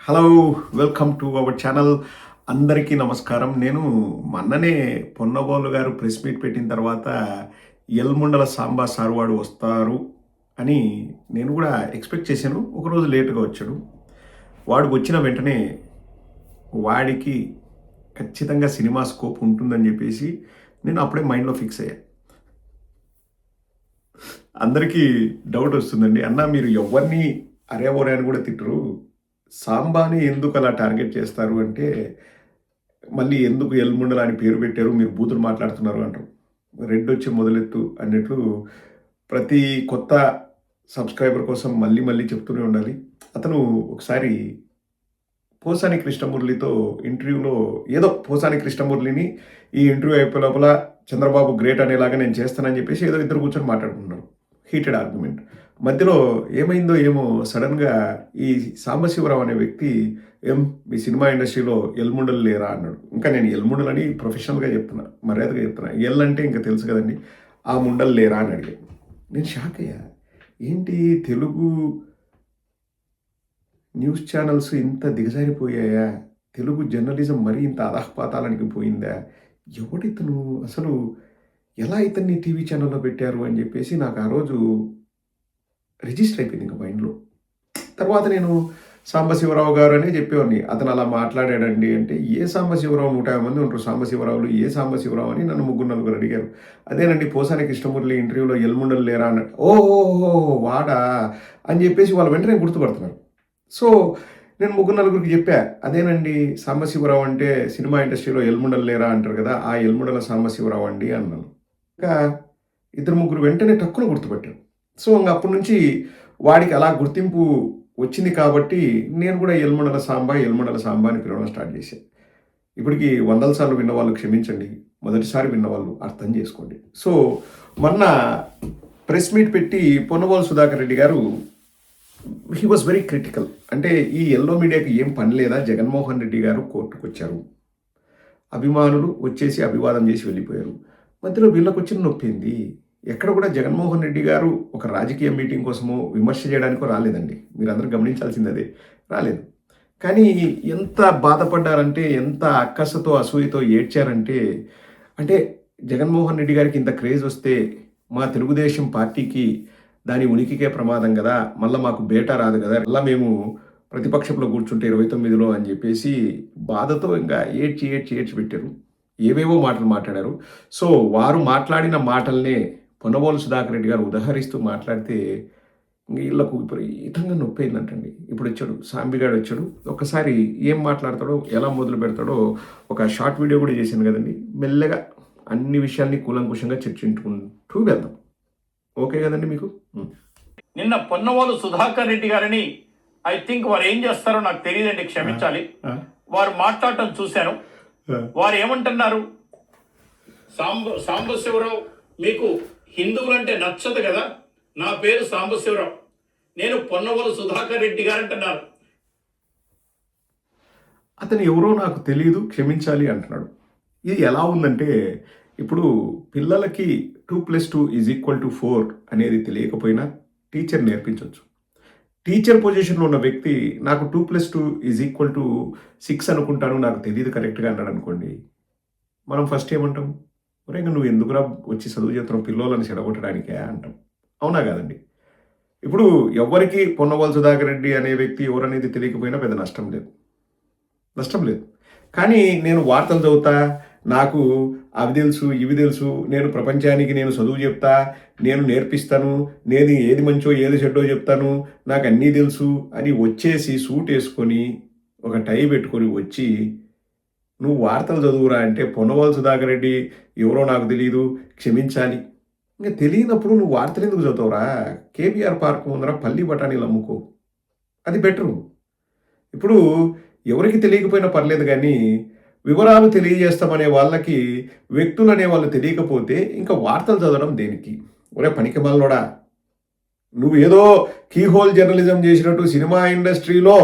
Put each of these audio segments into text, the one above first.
Hello, welcome to our channel. అందరికీ నమస్కారం. నేను మొన్ననే పొన్నబోలు గారు ప్రెస్ మీట్ పెట్టిన తర్వాత ఎల్ముండల సాంబా సార్ వాడు వస్తారు అని నేను కూడా ఎక్స్పెక్ట్ చేశాను. ఒకరోజు లేటుగా వచ్చాడు. వాడు వచ్చిన వెంటనే వాడికి ఖచ్చితంగా సినిమా స్కోప్ ఉంటుందని చెప్పేసి నేను అప్పుడే మైండ్లో ఫిక్స్ అయ్యా. అందరికీ డౌట్ వస్తుందండి, అన్న మీరు ఎవరిని అరేవోరే అని కూడా తిట్టరు, సాంబాని ఎందుకు అలా టార్గెట్ చేస్తారు అంటే, మళ్ళీ ఎందుకు ఎల్ముండల అని పేరు పెట్టారు, మీరు బూతులు మాట్లాడుతున్నారు అంటారు. రెడ్ వచ్చి మొదలెత్తు అన్నట్లు ప్రతి కొత్త సబ్స్క్రైబర్ కోసం మళ్ళీ మళ్ళీ చెప్తూనే ఉండాలి. అతను ఒకసారి పోసాని కృష్ణమురళితో ఇంటర్వ్యూలో ఏదో పోసాని కృష్ణమురళిని ఈ ఇంటర్వ్యూ అయిపోయే లోపల చంద్రబాబు గ్రేట్ అనేలాగా నేను చేస్తానని చెప్పేసి ఏదో ఇద్దరు కూర్చొని మాట్లాడుకుంటున్నారు. హీటెడ్ ఆర్గ్యుమెంట్ మధ్యలో ఏమైందో ఏమో సడన్గా ఈ సాంబశివరావు అనే వ్యక్తి మీ సినిమా ఇండస్ట్రీలో ఎల్ముండలు లేరా అన్నాడు. ఇంకా నేను ఎల్ముండలు అని ప్రొఫెషనల్గా చెప్తున్నా, మర్యాదగా చెప్తున్నా. ఎల్ అంటే ఇంకా తెలుసు కదండి, ఆ ముండలు లేరా అని అడిగాను. నేను షాక్ అయ్యా. ఏంటి తెలుగు న్యూస్ ఛానల్స్ ఇంత దిగజారిపోయాయా? తెలుగు జర్నలిజం మరీ ఇంత అధఃపాతాలనికి పోయిందా? ఎవడితను అసలు, ఎలా ఇతన్ని టీవీ ఛానల్లో పెట్టారు అని చెప్పేసి నాకు ఆ రోజు రిజిస్టర్ అయిపోయింది ఇంకా మైండ్లో. తర్వాత నేను సాంబశివరావు గారు అనే చెప్పేవాడిని. అతను అలా మాట్లాడాడండి అంటే, ఏ సాంబశివరావు 150 మంది ఉంటారు సాంబశివరావులు, ఏ సాంబశివరావు అని నన్ను 3-4 అడిగారు. అదేనండి పోసాని కృష్ణమురళి ఇంటర్వ్యూలో ఎల్ముండలు లేరా అన్నాడు. ఓహో వాడా అని చెప్పేసి వాళ్ళు వెంటనే గుర్తుపడుతున్నారు. సో నేను 3-4కి చెప్పా, అదేనండి సాంబశివరావు అంటే సినిమా ఇండస్ట్రీలో ఎల్ముండలు లేరా అంటారు కదా, ఆ ఎల్ముండల సాంబశివరావు అండి అన్నాను. ఇంకా 2-3 వెంటనే టక్కున గుర్తుపట్టాను. సో ఇంకా అప్పటి నుంచి వాడికి అలా గుర్తింపు వచ్చింది కాబట్టి నేను కూడా ఎల్ముండల సాంబా అని పిలవడం స్టార్ట్ చేశాను. ఇప్పటికి 100 సార్లు విన్నవాళ్ళు క్షమించండి, మొదటిసారి విన్నవాళ్ళు అర్థం చేసుకోండి. సో మొన్న ప్రెస్ మీట్ పెట్టి పొన్నబోలు సుధాకర్ రెడ్డి గారు హీ వాజ్ వెరీ క్రిటికల్. అంటే ఈ ఎల్లో మీడియాకి ఏం పని లేదా, జగన్మోహన్ రెడ్డి గారు కోర్టుకు వచ్చారు, అభిమానులు వచ్చేసి అభివాదం చేసి వెళ్ళిపోయారు, మధ్యలో వీళ్ళకి వచ్చిన నొప్పింది. ఎక్కడ కూడా జగన్మోహన్ రెడ్డి గారు ఒక రాజకీయ మీటింగ్ కోసమో విమర్శ చేయడానికో రాలేదండి. మీరందరూ గమనించాల్సింది అదే, రాలేదు. కానీ ఎంత బాధపడ్డారంటే, ఎంత అక్కసతో అసూయతో ఏడ్చారంటే, అంటే జగన్మోహన్ రెడ్డి గారికి ఇంత క్రేజ్ వస్తే మా తెలుగుదేశం పార్టీకి దాని ఉనికికే ప్రమాదం కదా, మళ్ళీ మాకు బేటా రాదు కదా, మళ్ళీ మేము ప్రతిపక్షంలో కూర్చుంటే 29లో అని చెప్పేసి బాధతో ఇంకా ఏడ్చి పెట్టారు. ఏవేవో మాటలు మాట్లాడారు. సో వారు మాట్లాడిన మాటల్నే పొన్నబోలు సుధాకర్ రెడ్డి గారు ఉదహరిస్తూ మాట్లాడితే వీళ్ళకు విపరీతంగా నొప్పి అయిందంటండి. ఇప్పుడు వచ్చాడు సాంబిగాడు వచ్చాడు, ఒక్కసారి ఏం మాట్లాడతాడో, ఎలా మొదలు పెడతాడో ఒక షార్ట్ వీడియో కూడా చేశాను కదండి. మెల్లగా అన్ని విషయాల్ని కూలంకుషంగా చర్చించుకుంటూ వెళ్దాం. ఓకే కదండి మీకు? నిన్న పొన్నబోలు సుధాకర్ రెడ్డి గారిని ఐ థింక్ వారు ఏం చేస్తారో నాకు తెలియదండి, క్షమించాలి. వారు మాట్లాడటం చూశాను. వారు ఏమంటున్నారు, సాంబశివరావు మీకు హిందువులంటే నచ్చదు కదా, నా పేరు సాంబశివరావు, నేను పొన్నబోలు సుధాకర్ రెడ్డి గారు అంటున్నారు. అతను ఎవరో నాకు తెలియదు, క్షమించాలి అంటున్నాడు. ఇది ఎలా ఉందంటే, ఇప్పుడు పిల్లలకి 2+2 = 4 అనేది తెలియకపోయినా టీచర్ నేర్పించవచ్చు. టీచర్ పొజిషన్లో ఉన్న వ్యక్తి నాకు 2+2 = 6 అనుకుంటాను, నాకు తెలియదు కరెక్ట్గా అన్నాడు అనుకోండి, మనం ఫస్ట్ ఏమంటాం, ఒరే నువ్వు ఎందుకురా వచ్చి చదువు చెప్తున్నావు, పిల్లోలని చెడగొట్టడానికే అంటాం. అవునా కాదండి? ఇప్పుడు ఎవరికి పొన్నబోలు సుధాకర్ రెడ్డి అనే వ్యక్తి ఎవరనేది తెలియకపోయినా పెద్ద నష్టం లేదు. కానీ నేను వార్తలు చదువుతా, నాకు అవి తెలుసు ఇవి తెలుసు, నేను ప్రపంచానికి నేను చదువు చెప్తా, నేను నేర్పిస్తాను, నేను ఏది మంచో ఏది చెడ్డో చెప్తాను, నాకు అన్నీ తెలుసు అని వచ్చేసి సూట్ వేసుకొని ఒక టై పెట్టుకొని వచ్చి నువ్వు వార్తలు చదువురా అంటే పొన్నబోలు సుధాకర్ రెడ్డి ఎవరో నాకు తెలియదు, క్షమించాలి. ఇంకా తెలియనప్పుడు నువ్వు వార్తలు ఎందుకు చదువుతావురా? కేబీఆర్ పార్క్ ముందర పల్లి బఠానీలు అమ్ముకో, అది బెటరు. ఇప్పుడు ఎవరికి తెలియకపోయినా పర్లేదు, కానీ వివరాలు తెలియజేస్తామనే వాళ్ళకి వ్యక్తులు అనే వాళ్ళు తెలియకపోతే ఇంకా వార్తలు చదవడం దేనికి? ఒరే పనికి మళ్ళోడా, నువ్వు ఏదో కీహోల్ జర్నలిజం చేసినట్టు సినిమా ఇండస్ట్రీలో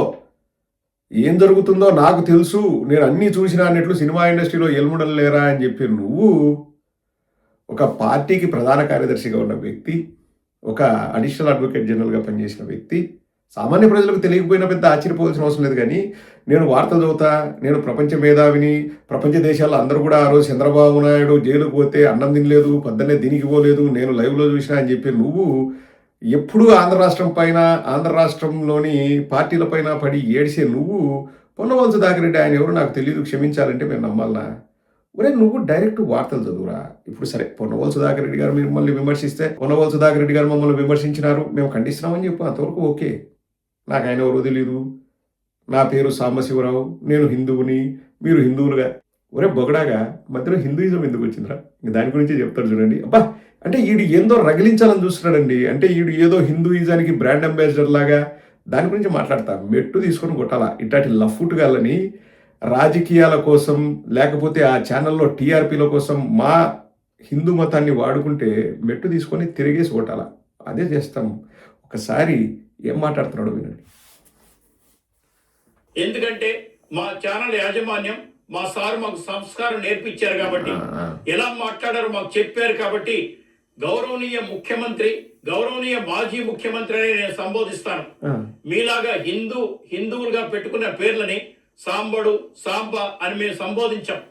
ఏం జరుగుతుందో నాకు తెలుసు, నేను అన్నీ చూసినా అన్నట్లు సినిమా ఇండస్ట్రీలో ఎల్ముండలు లేరా అని చెప్పి నువ్వు ఒక పార్టీకి ప్రధాన కార్యదర్శిగా ఉన్న వ్యక్తి, ఒక అడిషనల్ అడ్వకేట్ జనరల్గా పనిచేసిన వ్యక్తి సామాన్య ప్రజలకు తెలియకపోయినా పెద్ద ఆశ్చర్యపోవాల్సిన అవసరం లేదు కానీ నేను వార్తలు చదువుతా, నేను ప్రపంచ మేధావిని, ప్రపంచ దేశాల్లో అందరూ కూడా ఆ రోజు చంద్రబాబు నాయుడు జైలుకు పోతే అన్నం తినలేదు, పొద్దున్నే దీనికి పోలేదు, నేను లైవ్లో చూసినా అని చెప్పి నువ్వు ఎప్పుడూ ఆంధ్ర రాష్ట్రం పైన, ఆంధ్ర రాష్ట్రంలోని పార్టీల పైన పడి ఏడిసే నువ్వు పొన్నవోలు సుధాకర్ రెడ్డి ఆయన ఎవరో నాకు తెలియదు క్షమించాలంటే మీరు నమ్మాలనా? ఒరే నువ్వు డైరెక్ట్ వార్తలు చదువురా. ఇప్పుడు సరే పొన్నవోలు సుధాకర్ రెడ్డి గారు మిమ్మల్ని విమర్శిస్తే, పొన్నవోలు సుధాకర్ రెడ్డి గారు మమ్మల్ని విమర్శించినారు, మేము ఖండిస్తున్నామని చెప్పు, అంతవరకు ఓకే. నాకు ఆయన ఎవరో తెలీదు, నా పేరు సాంబశివరావు, నేను హిందువుని, మీరు హిందువులుగా. ఒరే బొగడాగా మధ్యలో హిందూయిజం ఎందుకు వచ్చిందిరా? ఇంక దాని గురించి చెప్తాడు చూడండి. అబ్బా అంటే ఈడు ఏందో రగిలించాలని చూస్తున్నాడండి. అంటే ఈడు ఏదో హిందూయిజానికి బ్రాండ్ అంబాసిడర్ లాగా దాని గురించి మాట్లాడతా. మెట్టు తీసుకొని కొట్టాలా ఇట్లాంటి లఫ్ఫుటుగాళ్ళని. రాజకీయాల కోసం లేకపోతే ఆ ఛానల్లో టీఆర్పీల కోసం మా హిందూ మతాన్ని వాడుకుంటే మెట్టు తీసుకొని తిరిగేసి కొట్టాలా. అదే చేస్తాం. ఒకసారి ఏం మాట్లాడుతున్నాడో వినండి. ఎందుకంటే మా ఛానల్ యాజమాన్యం మా సార్ మాకు సంస్కారం నేర్పించారు కాబట్టి, ఎలా మాట్లాడారో మాకు చెప్పారు కాబట్టి గౌరవనీయ ముఖ్యమంత్రి, గౌరవనీయ మాజీ ముఖ్యమంత్రి అని నేను సంబోధిస్తాను. మీలాగా హిందువులుగా పెట్టుకున్న పేర్లని సాంబడు, సాంబ అని మేము సంబోధించాం.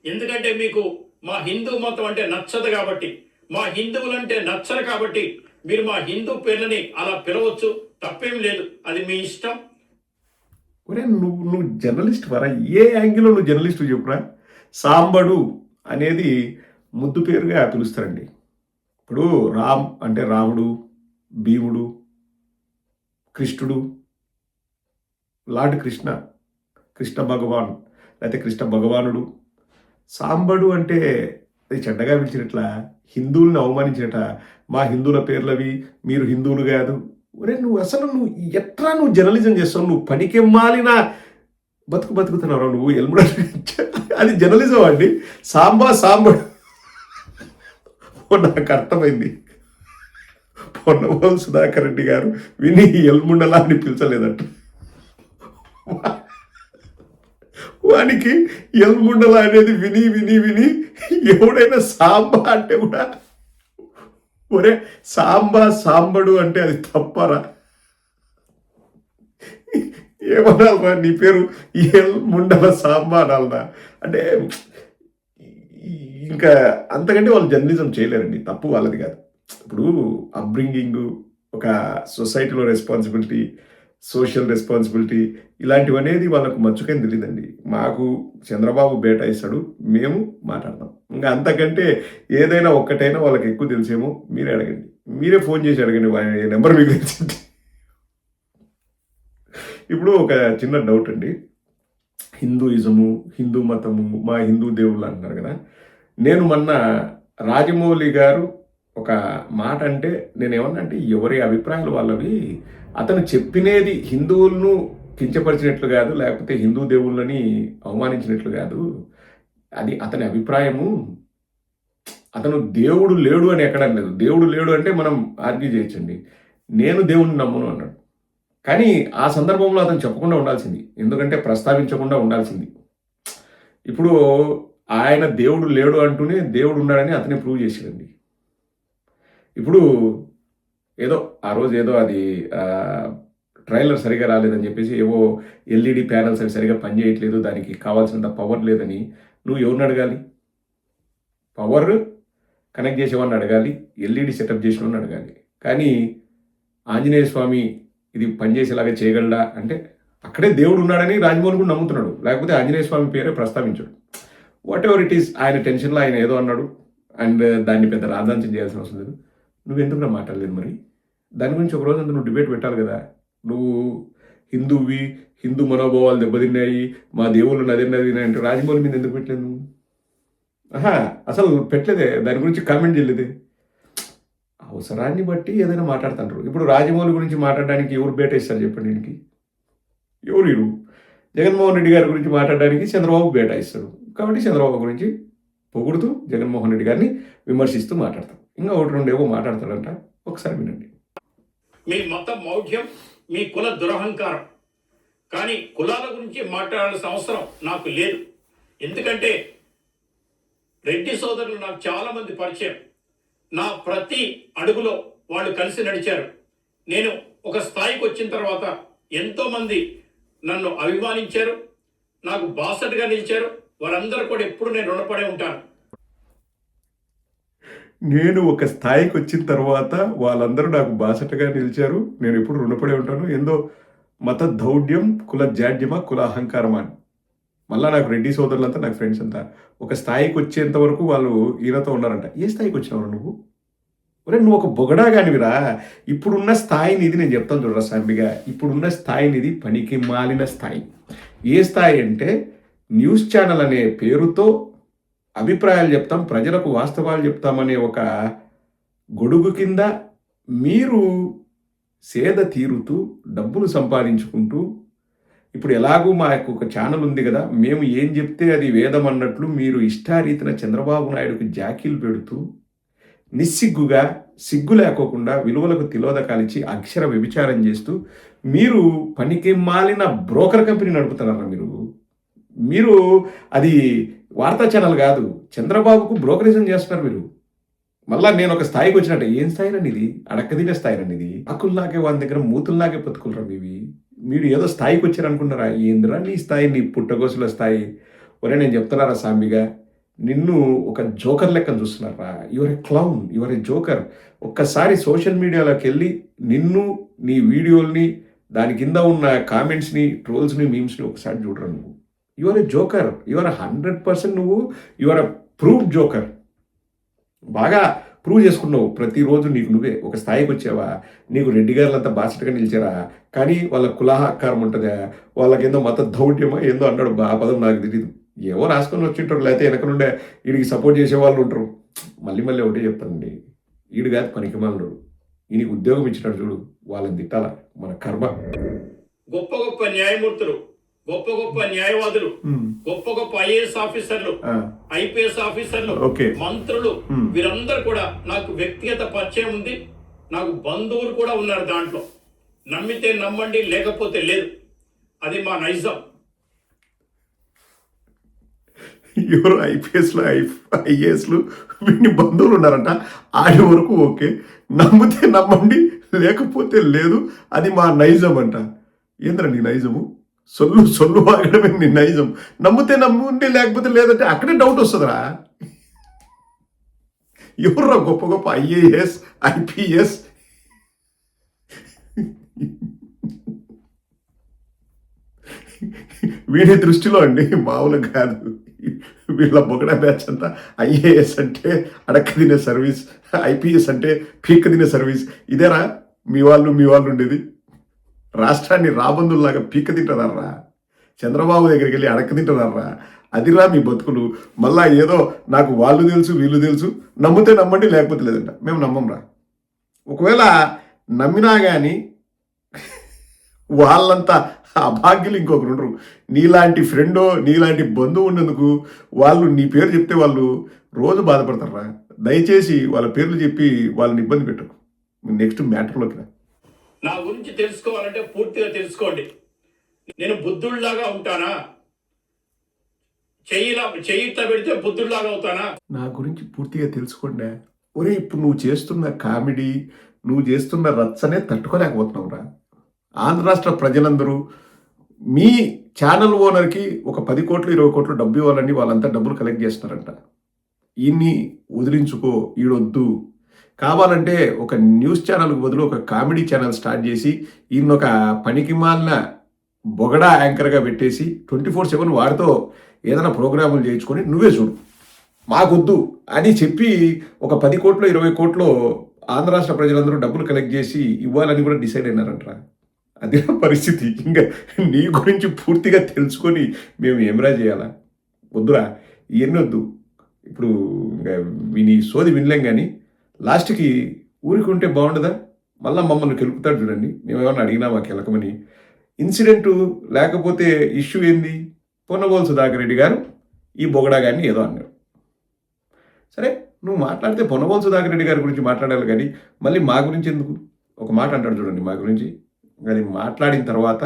ఎందుకంటే మీకు మా హిందూ మతం అంటే నచ్చదు కాబట్టి, మా హిందువులంటే నచ్చరు కాబట్టి మీరు మా హిందూ పేర్లని అలా పిలవచ్చు, తప్పేం లేదు, అది మీ ఇష్టం. ఒరే నువ్వు జర్నలిస్ట్ వరా? ఏ యాంగిల్లో నువ్వు జర్నలిస్ట్ చెప్పురా? సాంబడు అనేది ముద్దు పేరుగా పిలుస్తారండి. ఇప్పుడు రామ్ అంటే రాముడు, భీముడు, కృష్ణుడు, లార్డ్ కృష్ణ, కృష్ణ భగవాన్ లేకపోతే కృష్ణ భగవానుడు. సాంబడు అంటే అది చెడ్డగా పిలిచినట్ల, హిందువులను అవమానించినట. మా హిందువుల పేర్లవి, మీరు హిందువులు కాదు. ఒరే నువ్వు ఎట్లా నువ్వు జర్నలిజం చేస్తావు? నువ్వు పనికెమ్మాలిన బతుకుతున్నావు నువ్వు ఎల్ముడ. అది జర్నలిజం అండి. సాంబడు నాకు అర్థమైంది. పొన్నవోలు సుధాకర్ రెడ్డి గారు విని ఎల్ముండలా అని పిలిచలేదట. వానికి ఎల్ముండల అనేది విని విని విని ఎవడైనా సాంబ అంటే కూడా ఒరే సాంబడు అంటే అది తప్పరా? ఏమనాలరా నీ పేరు ఎల్ముండల సాంబ అనాలరా? అంటే ఇంకా అంతకంటే వాళ్ళు జర్నలిజం చేయలేరండి. తప్పు వాళ్ళది కాదు. ఇప్పుడు అప్బ్రింగింగ్, ఒక సొసైటీలో రెస్పాన్సిబిలిటీ, సోషల్ రెస్పాన్సిబిలిటీ ఇలాంటివి అనేది వాళ్ళకు మచ్చుకని తెలియదండి. మాకు చంద్రబాబు బేటా ఇస్తాడు, మేము మాట్లాడతాం. ఇంకా అంతకంటే ఏదైనా ఒక్కటైనా వాళ్ళకి ఎక్కువ తెలిసేమో. మీరే అడగండి, మీరే ఫోన్ చేసి అడగండి, నెంబర్ మీకు తెలిసింది. ఇప్పుడు ఒక చిన్న డౌట్ అండి. హిందూయిజము, హిందూ మతము, మా హిందూ దేవుళ్ళు అంటున్నారు కదా. నేను మొన్న రాజమౌళి గారు ఒక మాట అంటే నేనేమన్నా అంటే ఎవరి అభిప్రాయాలు వాళ్ళవి. అతను చెప్పినది హిందువులను కించపరిచినట్లు కాదు, లేకపోతే హిందూ దేవుళ్ళని అవమానించినట్లు కాదు. అది అతని అభిప్రాయము. అతను దేవుడు లేడు అని ఎక్కడ అనలేదు. దేవుడు లేడు అంటే మనం ఆర్గ్యూ చేయొచ్చండి. నేను దేవుడిని నమ్మను అన్నాడు. కానీ ఆ సందర్భంలో అతను చెప్పకుండా ఉండాల్సింది, ఎందుకంటే ప్రస్తావించకుండా ఉండాల్సింది. ఇప్పుడు ఆయన దేవుడు లేడు అంటూనే దేవుడు ఉన్నాడని అతనే ప్రూవ్ చేసాడండి. ఇప్పుడు ఏదో ఆ రోజు ఏదో అది ట్రైలర్ సరిగా రాలేదని చెప్పేసి ఏవో ఎల్ఈడి ప్యానల్స్ అవి సరిగా పనిచేయట్లేదు, దానికి కావాల్సినంత పవర్ లేదని నువ్వు ఎవరిని అడగాలి? పవర్ కనెక్ట్ చేసేవాడిని అడగాలి, ఎల్ఈడి సెటప్ చేసేవాడిని అడగాలి. కానీ ఆంజనేయ స్వామి ఇది పనిచేసేలాగా చేయగలడా అంటే అక్కడే దేవుడు ఉన్నాడని రాజమౌళి కూడా నమ్ముతున్నాడు, లేకపోతే ఆంజనేయ స్వామి పేరే ప్రస్తావించాడు. వాట్ ఎవర్ ఇట్ ఈస్, ఆయన టెన్షన్లో ఆయన ఏదో అన్నాడు అండ్ దాన్ని పెద్ద రాద్ధాంతం చేయాల్సిన అవసరం లేదు. నువ్వెందుకు మాట్లాడలేదు మరి? దాని గురించి ఒక రోజు అంతా నువ్వు డిబేట్ పెట్టాలి కదా. నువ్వు హిందువువి, హిందూ మనోభావాలు దెబ్బతిన్నాయి, మా దేవుళ్ళు నది అంటే రాజమౌళి మీద ఎందుకు పెట్టలేదు నువ్వు? అసలు పెట్టలేదే, దాని గురించి కామెంట్ చేయలేదే. అవసరాన్ని బట్టి ఏదైనా మాట్లాడుతుంటారు. ఇప్పుడు రాజమౌళి గురించి మాట్లాడడానికి ఎవరు బేటేస్తారు చెప్పండి? దీనికి ఎవరు? జగన్మోహన్ రెడ్డి గారి గురించి మాట్లాడడానికి చంద్రబాబు బేటా ఇస్తాడు. కాబట్టి చంద్రబాబు గురించి పొగుడుతూ జగన్మోహన్ రెడ్డి గారిని విమర్శిస్తూ మాట్లాడతాం. ఇంకా ఒకటి రెండు ఏవో మాట్లాడతాడంట, ఒకసారి వినండి. మీ మత మౌఢ్యం, మీ కుల దురహంకారం. కానీ కులాల గురించి మాట్లాడాల్సిన అవసరం నాకు లేదు. ఎందుకంటే రెడ్డి సోదరులు నాకు చాలా మంది పరిచయం. నా ప్రతి అడుగులో వాళ్ళు కలిసి నడిచారు. నేను ఒక స్థాయికి వచ్చిన తర్వాత ఎంతోమంది నన్ను అభిమానించారు, నాకు బాసటగా నిలిచారు. వారందరూ కూడా ఎప్పుడు నేను రుణపడే ఉంటాను. నేను ఒక స్థాయికి వచ్చిన తర్వాత వాళ్ళందరూ నాకు బాసటగా నిలిచారు. నేను ఎప్పుడు రుణపడి ఉంటాను. ఏందో మత దౌఢ్యం, కుల జాడ్యమా, కుల అహంకారమా అని. మళ్ళా నాకు రెడ్డి సోదరులంతా నాకు ఫ్రెండ్స్ అంతా. ఒక స్థాయికి వచ్చేంత వరకు వాళ్ళు ఈయనతో ఉన్నారంట. ఏ స్థాయికి వచ్చినావురా నువ్వు? ఒరే నువ్వు ఒక బొగడా గానివిరా. ఇప్పుడున్న స్థాయి నీది నేను చెప్తాను చూడరా సాంబిగా. ఇప్పుడున్న స్థాయి నీది పనికి మాలిన స్థాయి. ఏ స్థాయి అంటే న్యూస్ ఛానల్ అనే పేరుతో అభిప్రాయాలు చెప్తాం, ప్రజలకు వాస్తవాలు చెప్తామనే ఒక గొడుగు కింద మీరు సేద తీరుతూ డబ్బులు సంపాదించుకుంటూ, ఇప్పుడు ఎలాగూ మాకు ఒక ఛానల్ ఉంది కదా, మేము ఏం చెప్తే అది వేదం అన్నట్లు మీరు ఇష్టారీతిన చంద్రబాబు నాయుడుకు జాకీలు పెడుతూ నిస్సిగ్గుగా, సిగ్గు లేకోకుండా విలువలకు తిలోదకాలిచ్చి అక్షర వ్యభిచారం చేస్తూ మీరు పనికి మాలిన బ్రోకర్ కంపెనీ నడుపుతున్నారా మీరు అది వార్తా ఛానల్ కాదు, చంద్రబాబుకు బ్రోకరేజం చేస్తున్నారు మీరు. మళ్ళా నేను ఒక స్థాయికి వచ్చినట్టు ఏం స్థాయిరని ఇది? అడక్కదినే స్థాయిరని ఇది. ఆకుల్లాగే వాళ్ళ దగ్గర మూతుల్లాగే బతుకులరా మీరు ఏదో స్థాయికి వచ్చారనుకున్నారా? ఏందిరా నీ స్థాయి, నీ పుట్టగోసుల స్థాయి? ఒరే నేను చెప్తున్నారా సాంబిగా, నిన్ను ఒక జోకర్ లెక్కన చూస్తున్నారా? Your a clown, your a joker. ఒక్కసారి సోషల్ మీడియాలోకి వెళ్ళి నిన్ను, నీ వీడియోల్ని, దాని కింద ఉన్న కామెంట్స్ని, ట్రోల్స్ని, మీమ్స్ని ఒకసారి చూడరా నువ్వు. యువర్ ఎ జోకర్, యువర్ 100% నువ్వు యువర్ ఎ ప్రూవ్ జోకర్. బాగా ప్రూవ్ చేసుకున్నావు ప్రతిరోజు నీకు నువ్వే. ఒక స్థాయికి వచ్చావా? నీకు రెడ్డి గారులంతా బాసటగా నిలిచారా? కానీ వాళ్ళ కులాహకారం ఉంటుందా? వాళ్ళకేందో మత దౌఢ్యమా ఏందో అన్నాడు, ఆ పదం నాకు తెలియదు. ఏవో రాసుకొని వచ్చింటారు, లేకపోతే వెనక నుండే వీడికి సపోర్ట్ చేసే వాళ్ళు ఉంటారు. మళ్ళీ ఒకటే చెప్తానండి, వీడు కాదు పనికిమాలను, ఈయనకి ఉద్యోగం ఇచ్చినాడు చూడు, వాళ్ళని తిట్టాల, మన కర్మ. గొప్ప గొప్ప న్యాయమూర్తులు, గొప్ప గొప్ప న్యాయవాదులు, గొప్ప గొప్ప ఐఏఎస్ ఆఫీసర్లు, ఐపీఎస్ ఆఫీసర్లు, మంత్రులు, వీరందరూ కూడా నాకు వ్యక్తిగత పరిచయం ఉంది. నాకు బంధువులు కూడా ఉన్నారు దాంట్లో. నమ్మితే నమ్మండి, లేకపోతే లేదు. అది మా నైజం. ఎవరు ఐపీఎస్లు, ఐఏఎస్లు వీడిని బంధువులు ఉన్నారంట. ఆడి వరకు ఓకే, నమ్మితే నమ్మండి, లేకపోతే లేదు. అది మా నైజం అంట. ఏంద్రా నీ నైజము? సొల్లు ఆగడమే నీ నైజం. నమ్మితే నమ్ముండి, లేకపోతే లేదంటే అక్కడే డౌట్ వస్తుందిరా. ఎవర్రా గొప్ప గొప్ప ఐఏఎస్, ఐపీఎస్? వీడి దృష్టిలో అండి మామూలు కాదు. వీళ్ళ బొగడ బ్యాచ్ అంతా ఐఏఎస్ అంటే అడక్క తినే సర్వీస్, ఐపీఎస్ అంటే పీక్క తినే సర్వీస్. ఇదేరా మీ వాళ్ళు ఉండేది? రాష్ట్రాన్ని రాబందుల్లాగా పీక్క తింటున్నారా? చంద్రబాబు దగ్గరికి వెళ్ళి అడక్క తింటున్నారా? అదిరా మీ బతుకులు. మళ్ళా ఏదో నాకు వాళ్ళు తెలుసు, వీళ్ళు తెలుసు, నమ్మితే నమ్మండి, లేకపోతే లేదంట. మేము నమ్మంరా. ఒకవేళ నమ్మినా కానీ వాళ్ళంతా అభాగ్యులు ఇంకొకరు ఉండరు. నీలాంటి ఫ్రెండో, నీలాంటి బంధువు ఉన్నందుకు వాళ్ళు నీ పేరు చెప్తే వాళ్ళు రోజు బాధపడతారా? దయచేసి వాళ్ళ పేర్లు చెప్పి వాళ్ళని ఇబ్బంది పెట్టకు. నెక్స్ట్ మ్యాటర్లోకి రా. నా గురించి తెలుసుకోవాలంటే పూర్తిగా తెలుసుకోండి. నేను బుద్ధుడిలాగా ఉంటానా? చెయ్యిట్లా పెడితే బుద్ధుడిలాగా అవుతానా? నా గురించి పూర్తిగా తెలుసుకోండి. ఒరే ఇప్పుడు నువ్వు చేస్తున్న కామెడీ, నువ్వు చేస్తున్న రచ్చనే తట్టుకోలేకపోతున్నావురా. ఆంధ్ర రాష్ట్ర ప్రజలందరూ మీ ఛానల్ ఓనర్కి ఒక 10 కోట్లు 20 కోట్లు డబ్బు ఇవ్వాలని వాళ్ళంతా డబ్బులు కలెక్ట్ చేస్తున్నారంట. ఈయన్ని వదిలించుకో, ఈడొద్దు. కావాలంటే ఒక న్యూస్ ఛానల్కి బదులు ఒక కామెడీ ఛానల్ స్టార్ట్ చేసి ఈయన ఒక పనికిమాలిన బొగడా యాంకర్గా పెట్టేసి 24/7 వాడితో ఏదైనా ప్రోగ్రాములు చేయించుకొని నువ్వే చూడు, మాకొద్దు అని చెప్పి ఒక 10 కోట్లు 20 కోట్లు ఆంధ్ర రాష్ట్ర ప్రజలందరూ డబ్బులు కలెక్ట్ చేసి ఇవ్వాలని కూడా డిసైడ్ అయినారంటారా? అదే పరిస్థితి. ఇంకా నీ గురించి పూర్తిగా తెలుసుకొని మేము ఏమరా చేయాలా? వద్దురా, ఇవన్నీ వద్దు. ఇప్పుడు ఇంకా విని సోది వినలేం. కానీ లాస్ట్కి ఊరికి ఉంటే బాగుండదా? మళ్ళీ మమ్మల్ని కెలుపుతాడు చూడండి. మేమేమన్నా అడిగినా మాకు కెలకమని. ఇన్సిడెంటు లేకపోతే ఇష్యూ ఏంది? పొన్నగోలు సుధాకర్ రెడ్డి గారు ఈ బొగడా గారిని ఏదో అన్నారు. సరే, నువ్వు మాట్లాడితే పొన్నగోలు సుధాకర్ రెడ్డి గారి గురించి మాట్లాడాలి, కానీ మళ్ళీ మా గురించి ఎందుకు? ఒక మాట అంటాడు చూడండి మా గురించి. అది మాట్లాడిన తర్వాత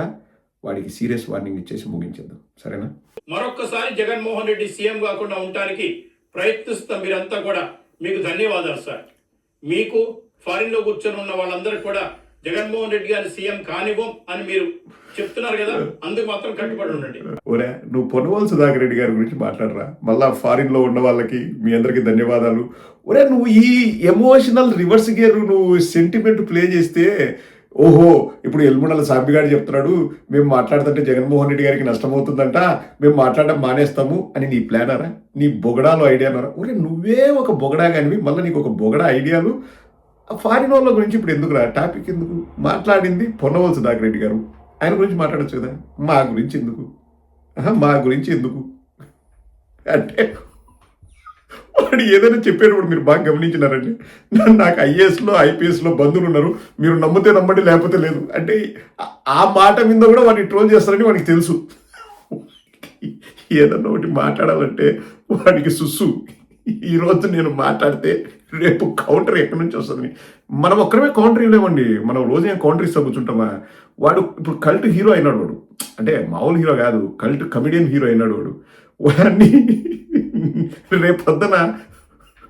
వాడికి సీరియస్ వార్నింగ్ ఇచ్చేసి ముగించేద్దాం, సరేనా? మరొక్కసారి జగన్మోహన్ రెడ్డి సీఎం కాకుండా ఉండటానికి ప్రయత్నిస్తాం. మీరంతా కూడా మీకు ధన్యవాదాలు సార్. మీకు ఫారిన్ లో కూర్చొని ఉన్న వాళ్ళందరూ కూడా జగన్మోహన్ రెడ్డి గారిని సీఎం కానివ్వం అని మీరు చెప్తున్నారు కదా, అందుకు మాత్రం కట్టుబడి ఉండండి. ఒరే నువ్వు పొన్నవాళ్ళు సుధాకర్ రెడ్డి గారి గురించి మాట్లాడరా, మళ్ళా ఫారిన్ లో ఉన్న వాళ్ళకి మీ అందరికి ధన్యవాదాలు. ఒరే నువ్వు ఈ ఎమోషనల్ రివర్స్ గేర్ నువ్వు సెంటిమెంట్ ప్లే చేస్తే, ఓహో ఇప్పుడు ఎల్ముండల సాంబిగాడు చెప్తున్నాడు మేము మాట్లాడుతుంటే జగన్మోహన్ రెడ్డి గారికి నష్టమవుతుందంట, మేము మాట్లాడడం మానేస్తాము అని నీ ప్లానరా, నీ బొగడాలో ఐడియానరా? ఒరే నువ్వే ఒక బొగడా కానివి, మళ్ళీ నీకు ఒక బొగడా ఐడియాలు. ఫారిన్ వాళ్ళ గురించి ఇప్పుడు ఎందుకురా టాపిక్, ఎందుకు మాట్లాడింది పొన్నవాళ్ళు సుధాకర్ రెడ్డి గారు, ఆయన గురించి మాట్లాడచ్చు కదా, మా గురించి ఎందుకు? మా గురించి ఎందుకు అంటే వాడు ఏదైనా చెప్పేటప్పుడు మీరు బాగా గమనించినారండి. నాకు ఐఏఎస్లో ఐపీఎస్లో బంధువులు ఉన్నారు, మీరు నమ్మితే నమ్మండి లేకపోతే లేదు అంటే ఆ మాట మీద కూడా వాడిని ట్రోల్ చేస్తారని వాడికి తెలుసు. ఏదన్నా ఒకటి మాట్లాడాలంటే వాడికి సుస్సు. ఈరోజు నేను మాట్లాడితే రేపు కౌంటర్ ఎక్కడి నుంచి వస్తుంది? మనం ఒక్కరమే కౌంటర్ ఇవ్వలేమండి, మనం రోజు ఏం కౌంటర్ ఇస్తా కూర్చుంటామా? వాడు ఇప్పుడు కల్ట్ హీరో అయినాడు, వాడు అంటే మామూలు హీరో కాదు, కల్ట్ కమిడియన్ హీరో అయినాడు వాడు. వాడిని రేపు పొద్దున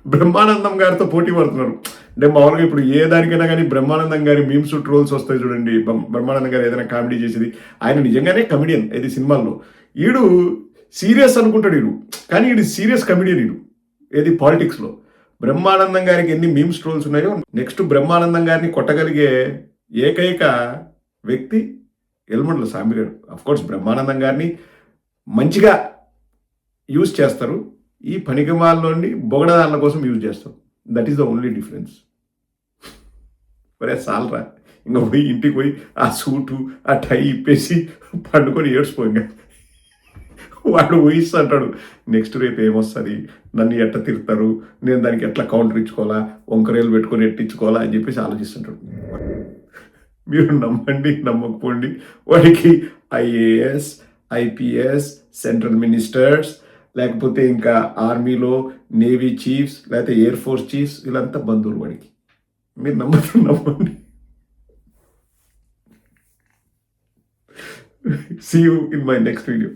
బ్రహ్మానందం గారితో పోటీ పడుతున్నారు. అంటే మామూలుగా ఇప్పుడు ఏ దానికైనా కానీ బ్రహ్మానందం గారి మీమ్స్ ట్రోల్స్ వస్తాయి చూడండి. బ్రహ్మానందం గారు ఏదైనా కామెడీ చేసేది, ఆయన నిజంగానే కమిడియన్ ఇది సినిమాల్లో. ఈడు సీరియస్ అనుకుంటాడు ఈడు, కానీ ఈడు సీరియస్ కమిడియన్ ఈడు ఏది పాలిటిక్స్లో. బ్రహ్మానందం గారికి ఎన్ని మీమ్స్ ట్రోల్స్ ఉన్నాయో, నెక్స్ట్ బ్రహ్మానందం గారిని కొట్టగలిగే ఏకైక వ్యక్తి ఎల్మండ్ల సాంబిగాడు. అఫ్కోర్స్ బ్రహ్మానందం గారిని మంచిగా యూజ్ చేస్తారు, ఈ పనికిమాలని బొగడదారుల కోసం యూజ్ చేస్తారు. That is the only difference. మరే సాలరా, ఇంకా పోయి ఇంటికి పోయి ఆ సూటు ఆ టై ఇప్పేసి పండుకొని ఏడ్చిపోయింది. వాడు ఊహిస్తా అంటాడు నెక్స్ట్ రేపు ఏమొస్తుంది, నన్ను ఎట్లా తిరుతారు, నేను దానికి ఎట్లా కౌంటర్ ఇచ్చుకోవాలా, వంకరేలు పెట్టుకొని ఎట్టించుకోవాలా అని చెప్పేసి ఆలోచిస్తుంటాడు. మీరు నమ్మండి నమ్మకపోండి, వాడికి ఐఏఎస్ ఐపీఎస్ సెంట్రల్ మినిస్టర్స్ లేకపోతే ఇంకా ఆర్మీలో నేవీ చీఫ్స్ లేకపోతే ఎయిర్ ఫోర్స్ చీఫ్స్ వీళ్ళంతా బంధువులు వాడికి. మీరు నమ్మండి. See you in my next video.